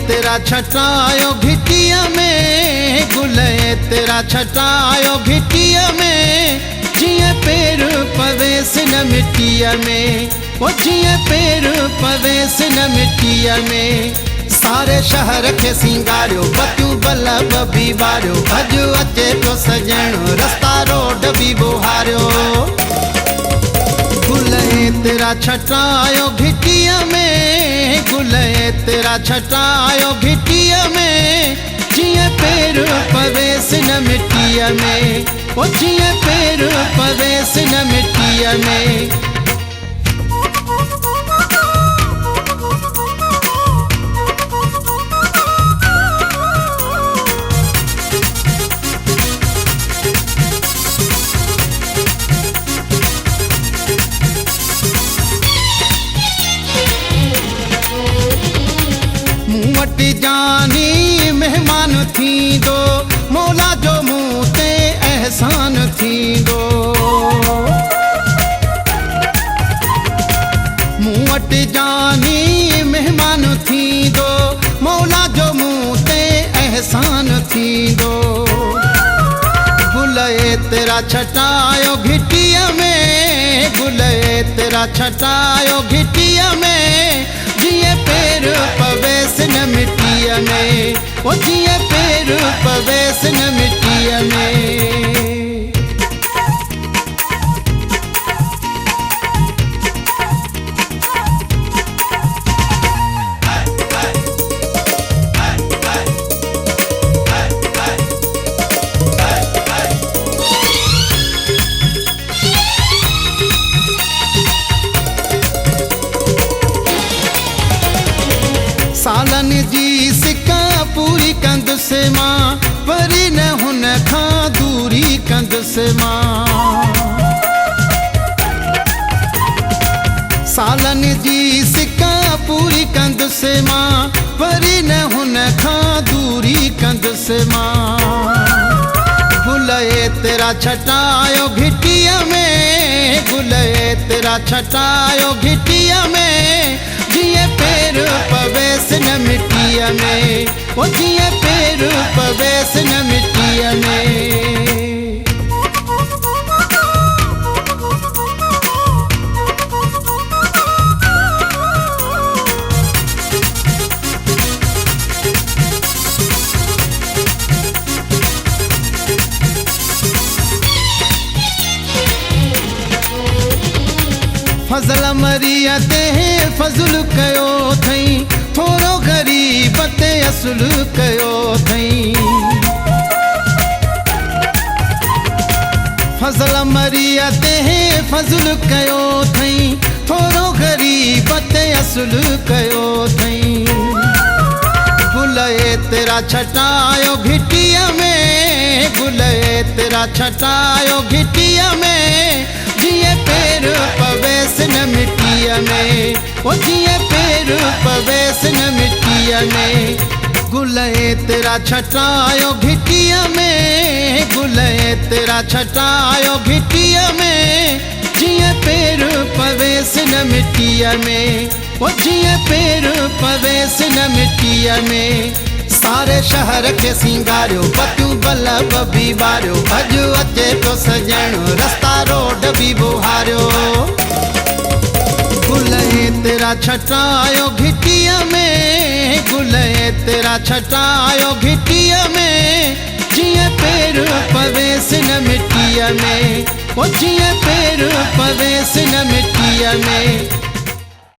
तेरा छटायो घिटिया में, गुले तेरा छटायो घिटिया में, जिए पेर पवेस न मिट्टिया में, वो जिए पेर पवेस न मिट्टिया में। सारे शहर के सिंगारियो बतियूं बल्ब भी बारियो, अज अचे तो सजणो रस्ता रोड भी बुहारियो। गुले तेरा छटायो घिटिया में, गुले तेरा छटायो घिटिया में, जिए पेर पवेस न मिट्टिया में, वो जिए पेर पवेस न मिट्टिया में। जानी मेहमान थी दो, मौला जो मुँह ते एहसान थी दो। मुँह वट जानी मेहमान थी दो, मौला जो मुँह ते एहसान थी दो। गुले तेरा छटायो घिटिया में, गुले तेरा छटायो घिटिया में, जिए पेर पवेस न मिट्टिया में, वो जिए पेर पवेस न मिट्टिया में। सालन जी सिका पूरी कंद से मां, वरी न हुन खां दूरी कंद से मां। सालन जी सिका पूरी कंद से मां, वरी न हुन खां दूरी कंद से मां। गुले तेरा छटायो घिटिया में, गुले तेरा छटायो घिटिया में, जिए पेर पवेस न मिट्टिया में, वो जिए पेर पवेस न मिट्टिया में। फजल मरिया ते फजुल कयो थई, थोरो गरीब ते असुल कयो थई। फजल मरिया ते फजुल कयो थई, थोरो गरीब ते असुल कयो थई। गुले तेरा छटायो घिटिया में, गुले तेरा छटायो घिटिया में, जिए पेर पवेस न मिट्टिया में, वो जिए पेर पवेस न मिट्टिया में। गुले तेरा छटायो घिटिया में, गुले तेरा छटायो घिटिया में, जिए पेर पवेस न मिट्टिया में, वो जिए पेर पवेस न मिट्टिया में। सारे शहर के सिंगारियो बतियूं बल्ब भी बारियो, अज अचे तो सजणो रस्ता रोड भी बुहारियो। गुले तेरा छटायो घिटिया में, गुले तेरा छटायो घिटिया में, जिए पेर पवेस न मिट्टिया में, वो जिए पेर पवेस न मिट्टिया में।